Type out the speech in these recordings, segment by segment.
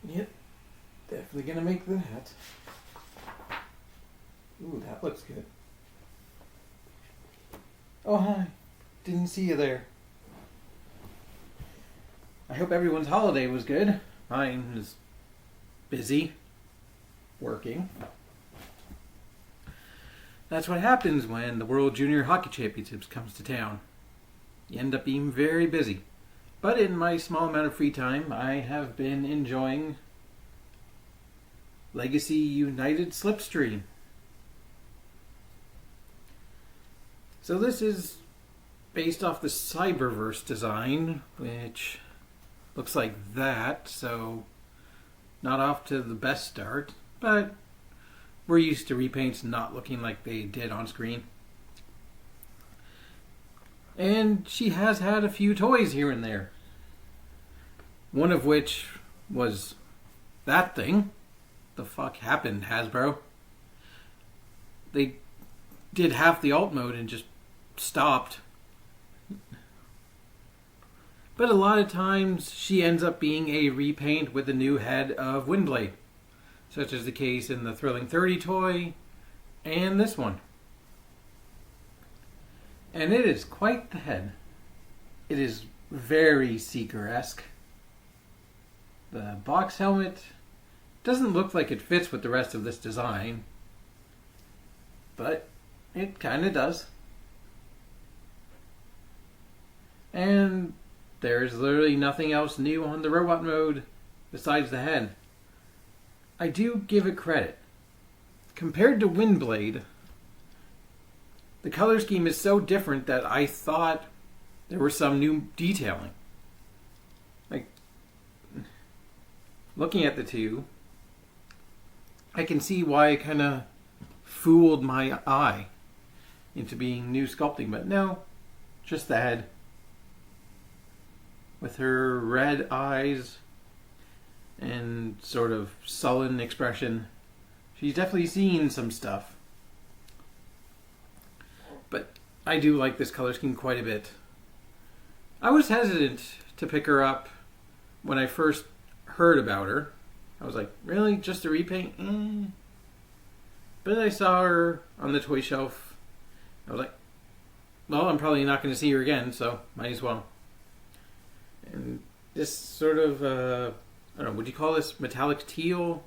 Yep, definitely gonna make that. Ooh, that looks good. Oh, hi. Didn't see you there. I hope everyone's holiday was good. Mine is busy. Working. That's what happens when the World Junior Hockey Championships comes to town. You end up being very busy. But in my small amount of free time, I have been enjoying Legacy United Slipstream. So this is based off the Cyberverse design, which looks like that, so not off to the best start, but we're used to repaints not looking like they did on screen. And she has had a few toys here and there. One of which was that thing. The fuck happened, Hasbro? They did half the alt mode and just stopped. But a lot of times she ends up being a repaint with the new head of Windblade, such as the case in the Thrilling 30 toy and this one. And it is quite the head. It is very Seeker-esque. The box helmet doesn't look like it fits with the rest of this design, but it kind of does. And there's literally nothing else new on the robot mode besides the head. I do give it credit. Compared to Windblade, the color scheme is so different that I thought there was some new detailing. Like, looking at the two, I can see why it kind of fooled my eye into being new sculpting, but no, just the head. With her red eyes and sort of sullen expression, she's definitely seen some stuff. But I do like this color scheme quite a bit. I was hesitant to pick her up when I first heard about her. I was like, really? Just a repaint? But I saw her on the toy shelf. I was like, well, I'm probably not going to see her again, so might as well. And this sort of, I don't know, would you call this metallic teal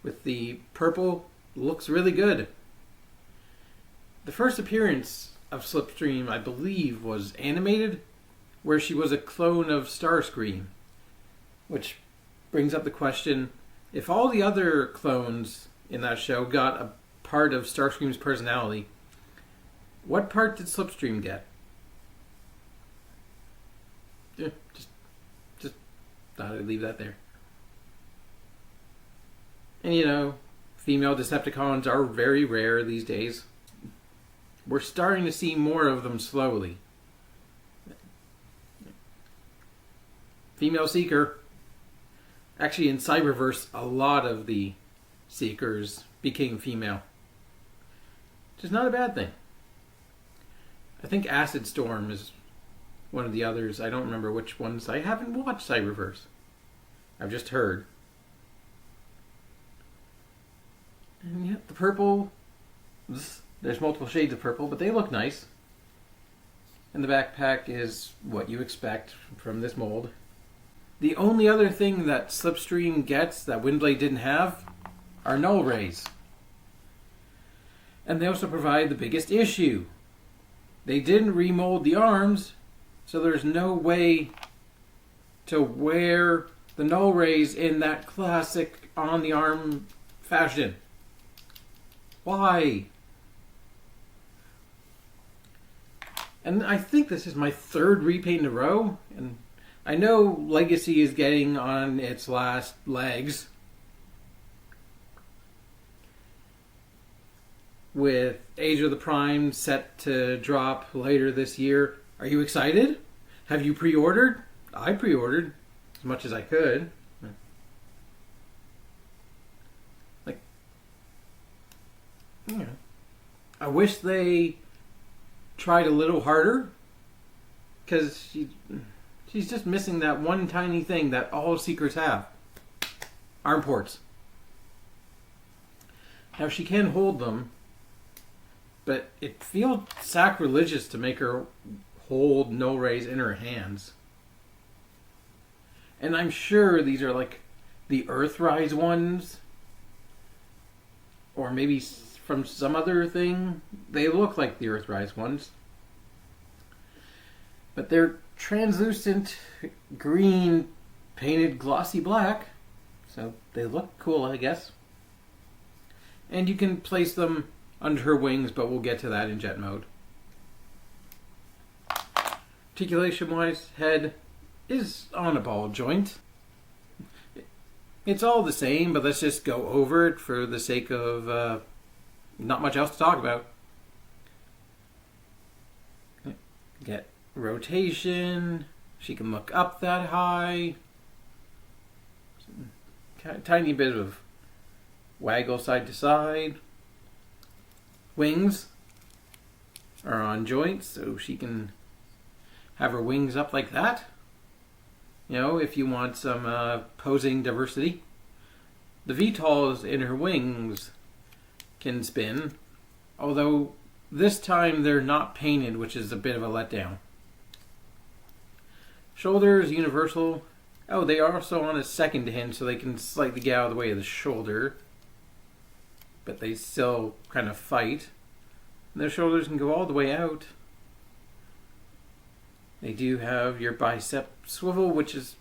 with the purple? Looks really good. The first appearance of Slipstream, I believe, was animated, where she was a clone of Starscream. Which brings up the question, if all the other clones in that show got a part of Starscream's personality, what part did Slipstream get? Yeah, just thought I'd leave that there. And you know, female Decepticons are very rare these days. We're starting to see more of them slowly. Female Seeker. Actually, in Cyberverse, a lot of the Seekers became female. Which is not a bad thing. I think Acid Storm is one of the others. I don't remember which ones. I haven't watched Cyberverse. I've just heard. And yeah, the purple. There's multiple shades of purple, but they look nice. And the backpack is what you expect from this mold. The only other thing that Slipstream gets that Windblade didn't have are null rays. And they also provide the biggest issue. They didn't remold the arms, so there's no way to wear the null rays in that classic on-the-arm fashion. Why? And I think this is my third repaint in a row, and I know Legacy is getting on its last legs with Age of the Prime set to drop later this year. Are you excited? Have you pre-ordered? I pre-ordered as much as I could. Like, you know, I wish they tried a little harder, because she's just missing that one tiny thing that all Seekers have. arm ports. Now she can hold them, but it feels sacrilegious to make her hold no rays in her hands. And I'm sure these are like the Earthrise ones, or maybe from some other thing. They look like the Earthrise ones, but they're translucent green painted glossy black, so they look cool, I guess. And you can place them under her wings, but we'll get to that in jet mode. Articulation-wise, head is on a ball joint. It's all the same, but let's just go over it for the sake of not much else to talk about. Get rotation. She can look up that high. Tiny bit of waggle side to side. Wings are on joints, so she can have her wings up like that. You know, if you want some posing diversity. The VTOLs in her wings can spin, although this time they're not painted, which is a bit of a letdown. Shoulders, universal. Oh, they are also on a second hinge, so they can slightly get out of the way of the shoulder. But they still kind of fight. And their shoulders can go all the way out. They do have your bicep swivel, which is...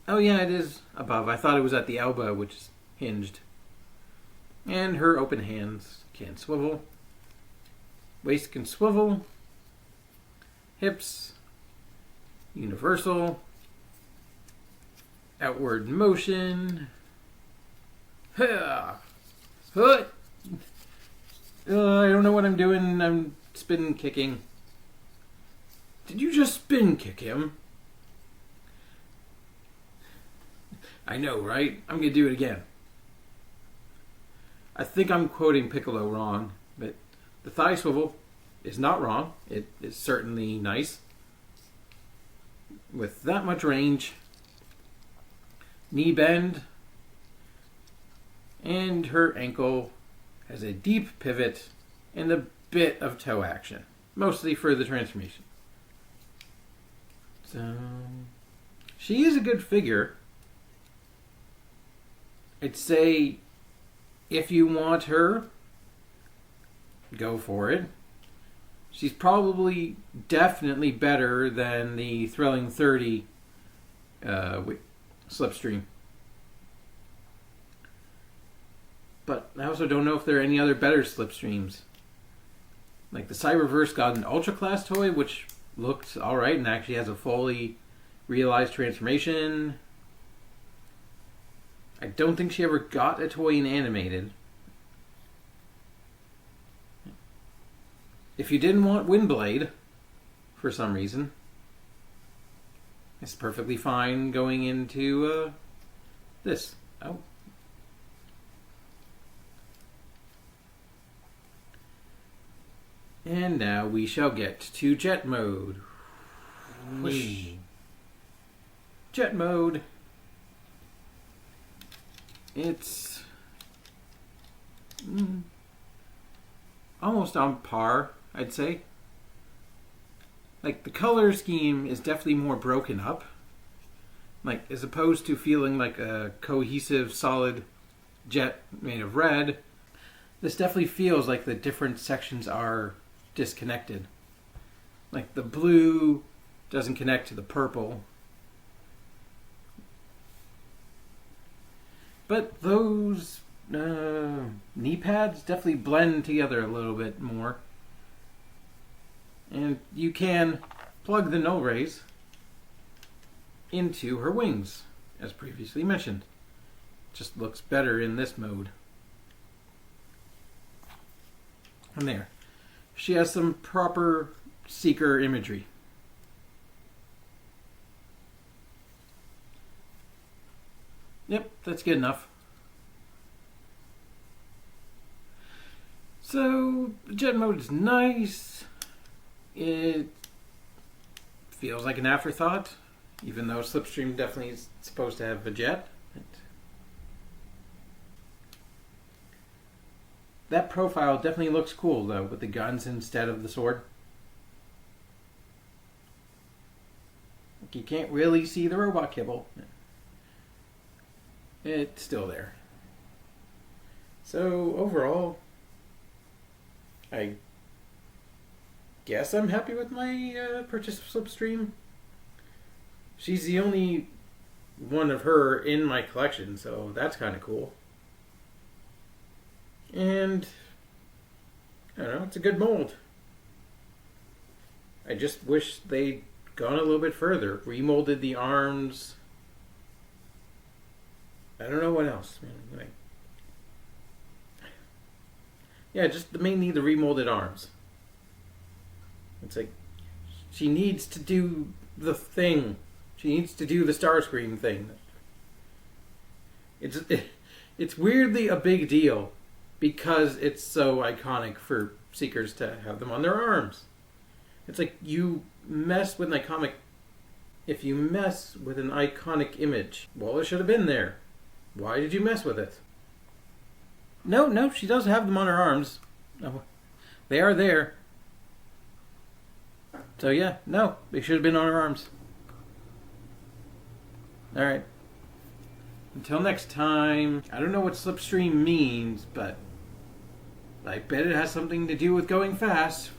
Oh yeah, it is above. I thought it was at the elbow, which is hinged. And her open hands can swivel. Waist can swivel. Hips. Universal. Outward motion. I don't know what I'm doing. I'm spin kicking. Did you just spin kick him? I know, right? I'm going to do it again. I think I'm quoting Piccolo wrong, but the thigh swivel is not wrong. It is certainly nice. With that much range, knee bend, and her ankle has a deep pivot and a bit of toe action, mostly for the transformation. So, she is a good figure. I'd say if you want her, go for it. She's probably definitely better than the Thrilling 30 Slipstream. But I also don't know if there are any other better Slipstreams. Like the Cyberverse got an Ultra Class toy, which looked alright and actually has a fully realized transformation. I don't think she ever got a toy in animated. If you didn't want Windblade, for some reason, it's perfectly fine going into this. Oh. And now we shall get to jet mode. Whoosh. Jet mode. It's almost on par, I'd say. Like, the color scheme is definitely more broken up. Like, as opposed to feeling like a cohesive, solid jet made of red, this definitely feels like the different sections are disconnected. Like, the blue doesn't connect to the purple. But those knee pads definitely blend together a little bit more. And you can plug the null rays into her wings, as previously mentioned. Just looks better in this mode. And there. She has some proper seeker imagery. Yep, that's good enough. So, the jet mode is nice. It feels like an afterthought, even though Slipstream definitely is supposed to have a jet. That profile definitely looks cool though, with the guns instead of the sword. You can't really see the robot kibble. It's still there. So overall, I guess I'm happy with my purchase of Slipstream. She's the only one of her in my collection, so that's kind of cool. And I don't know, it's a good mold. I just wish they'd gone a little bit further, remolded the arms. I don't know what else. Yeah, just mainly the remolded arms. It's like she needs to do the thing. She needs to do the Starscream thing. It's weirdly a big deal because it's so iconic for Seekers to have them on their arms. It's like you mess with an iconic. If you mess with an iconic image, well, it should have been there. Why did you mess with it? No, she does have them on her arms. No, they are there. So yeah, no, they should have been on her arms. Alright. Until next time, I don't know what Slipstream means, but I bet it has something to do with going fast.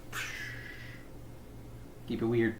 Keep it weird.